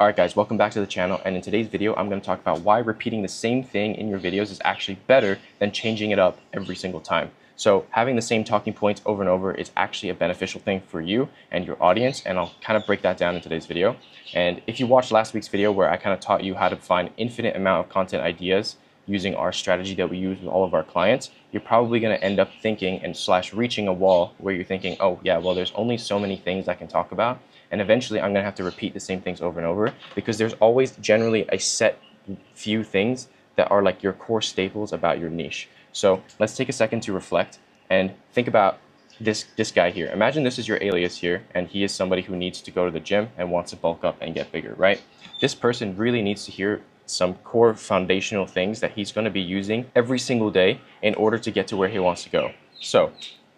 Alright guys, welcome back to the channel, and in today's video I'm going to talk about why repeating the same thing in your videos is actually better than changing it up every single time. So having the same talking points over and over is actually a beneficial thing for you and your audience, and I'll kind of break that down in today's video. And if you watched last week's video where I kind of taught you how to find infinite amount of content ideas using our strategy that we use with all of our clients, you're probably going to end up thinking and reaching a wall where you're thinking, oh yeah, well there's only so many things I can talk about, and eventually I'm going to have to repeat the same things over and over, because there's always generally a set few things that are like your core staples about your niche. So let's take a second to reflect and think about this guy here. Imagine this is your alias here, and he is somebody who needs to go to the gym and wants to bulk up and get bigger, right? This person really needs to hear some core foundational things that he's going to be using every single day in order to get to where he wants to go. So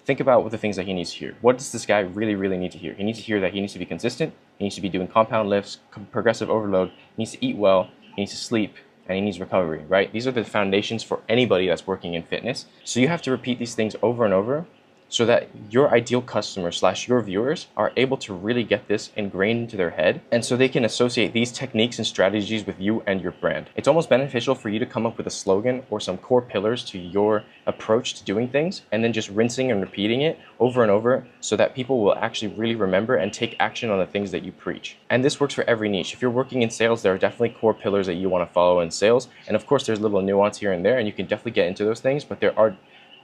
think about what the things that he needs to hear. What does this guy really need to hear? He needs to hear that he needs to be consistent, he needs to be doing compound lifts, progressive overload, he needs to eat well, he needs to sleep, and he needs recovery, right? These are the foundations for anybody that's working in fitness. So you have to repeat these things over and over so that your ideal customer / your viewers are able to really get this ingrained into their head, and so they can associate these techniques and strategies with you and your brand. It's almost beneficial for you to come up with a slogan or some core pillars to your approach to doing things, and then just rinsing and repeating it over and over so that people will actually really remember and take action on the things that you preach. And this works for every niche. If you're working in sales, there are definitely core pillars that you want to follow in sales, and of course there's little nuance here and there, and you can definitely get into those things, but there are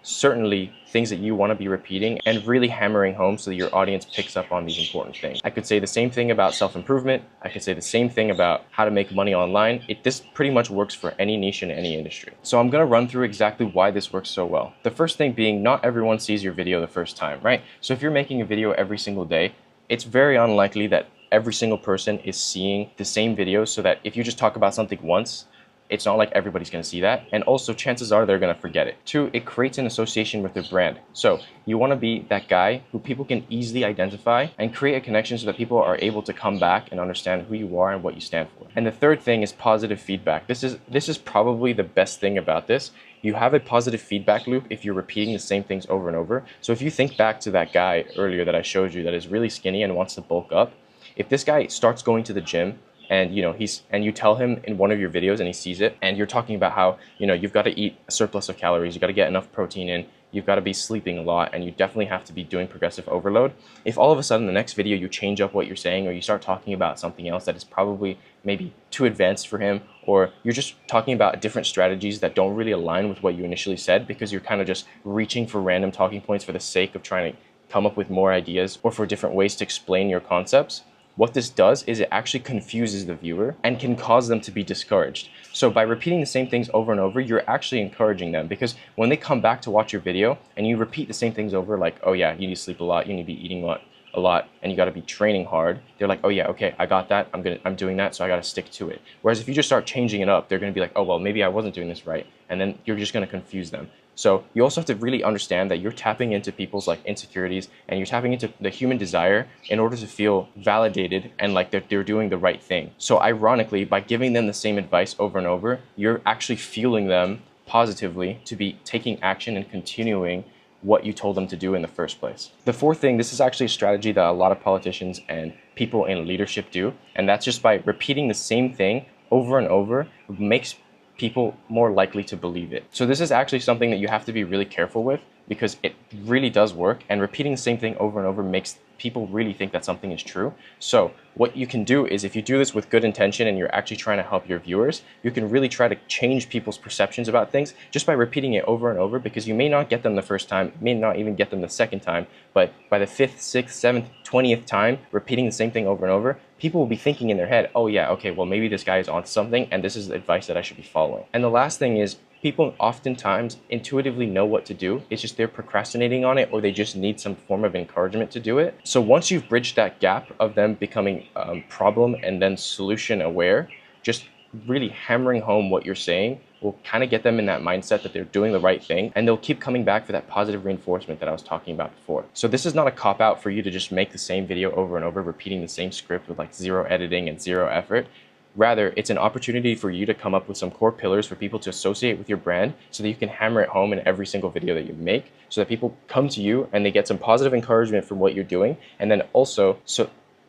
certainly things that you want to be repeating and really hammering home so that your audience picks up on these important things. I could say the same thing about self-improvement. I could say the same thing about how to make money online. This pretty much works for any niche in any industry. So I'm going to run through exactly why this works so well. The first thing being, not everyone sees your video the first time, right? So if you're making a video every single day, it's very unlikely that every single person is seeing the same video, so that if you just talk about something once, it's not like everybody's going to see that, and also chances are they're going to forget it. Two, it creates an association with their brand. So you want to be that guy who people can easily identify and create a connection so that people are able to come back and understand who you are and what you stand for. And the third thing is positive feedback. This is probably the best thing about this. You have a positive feedback loop if you're repeating the same things over and over. So if you think back to that guy earlier that I showed you that is really skinny and wants to bulk up, if this guy starts going to the gym, and you tell him in one of your videos and he sees it, and you're talking about how you've got to eat a surplus of calories, you've got to get enough protein in, you've got to be sleeping a lot, and you definitely have to be doing progressive overload. If all of a sudden the next video you change up what you're saying, or you start talking about something else that is probably maybe too advanced for him, or you're just talking about different strategies that don't really align with what you initially said because you're kind of just reaching for random talking points for the sake of trying to come up with more ideas or for different ways to explain your concepts, what this does is it actually confuses the viewer and can cause them to be discouraged. So by repeating the same things over and over, you're actually encouraging them, because when they come back to watch your video and you repeat the same things over, like, oh yeah, you need to sleep a lot, you need to be eating a lot, and you got to be training hard, they're like, oh yeah, okay, I got that, I'm doing that, so I got to stick to it. Whereas if you just start changing it up, they're going to be like, oh well, maybe I wasn't doing this right, and then you're just going to confuse them. So you also have to really understand that you're tapping into people's insecurities, and you're tapping into the human desire in order to feel validated and like they're doing the right thing. So ironically, by giving them the same advice over and over, you're actually fueling them positively to be taking action and continuing what you told them to do in the first place. The fourth thing, this is actually a strategy that a lot of politicians and people in leadership do, and that's just by repeating the same thing over and over makes people more likely to believe it. So this is actually something that you have to be really careful with, because it really does work, and repeating the same thing over and over makes people really think that something is true. So what you can do is, if you do this with good intention and you're actually trying to help your viewers, you can really try to change people's perceptions about things just by repeating it over and over, because you may not get them the first time, may not even get them the second time, but by the 5th, 6th, 7th, 20th time repeating the same thing over and over, people will be thinking in their head, oh yeah, okay, well maybe this guy is on something and this is the advice that I should be following. And the last thing is, people oftentimes intuitively know what to do. It's just they're procrastinating on it, or they just need some form of encouragement to do it. So once you've bridged that gap of them becoming problem and then solution aware, just really hammering home what you're saying will kind of get them in that mindset that they're doing the right thing, and they'll keep coming back for that positive reinforcement that I was talking about before. So this is not a cop-out for you to just make the same video over and over, repeating the same script with zero editing and zero effort. Rather, it's an opportunity for you to come up with some core pillars for people to associate with your brand, so that you can hammer it home in every single video that you make, so that people come to you and they get some positive encouragement from what you're doing, and then also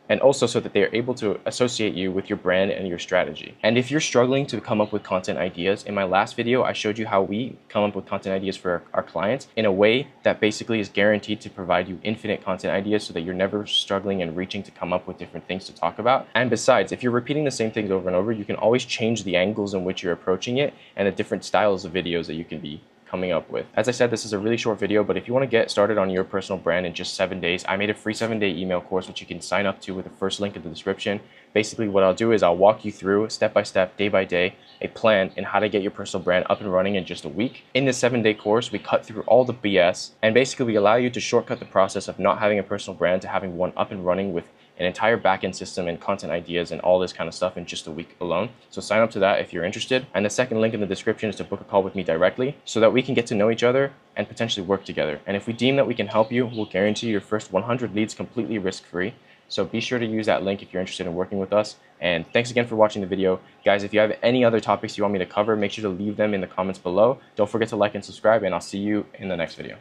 and also so that they are able to associate you with your brand and your strategy. And if you're struggling to come up with content ideas, in my last video, I showed you how we come up with content ideas for our clients in a way that basically is guaranteed to provide you infinite content ideas so that you're never struggling and reaching to come up with different things to talk about. And besides, if you're repeating the same things over and over, you can always change the angles in which you're approaching it and the different styles of videos that you can be coming up with. As I said, this is a really short video, but if you want to get started on your personal brand in just 7 days, I made a free 7-day email course which you can sign up to with the first link in the description. Basically what I'll do is I'll walk you through step by step, day by day, a plan in how to get your personal brand up and running in just a week. In this 7-day course, we cut through all the BS and basically we allow you to shortcut the process of not having a personal brand to having one up and running with an entire backend system and content ideas and all this kind of stuff in just a week alone. So sign up to that if you're interested. And the second link in the description is to book a call with me directly so that we can get to know each other and potentially work together. And if we deem that we can help you, we'll guarantee your first 100 leads completely risk-free. So be sure to use that link if you're interested in working with us. And thanks again for watching the video. Guys, if you have any other topics you want me to cover, make sure to leave them in the comments below. Don't forget to like and subscribe, and I'll see you in the next video.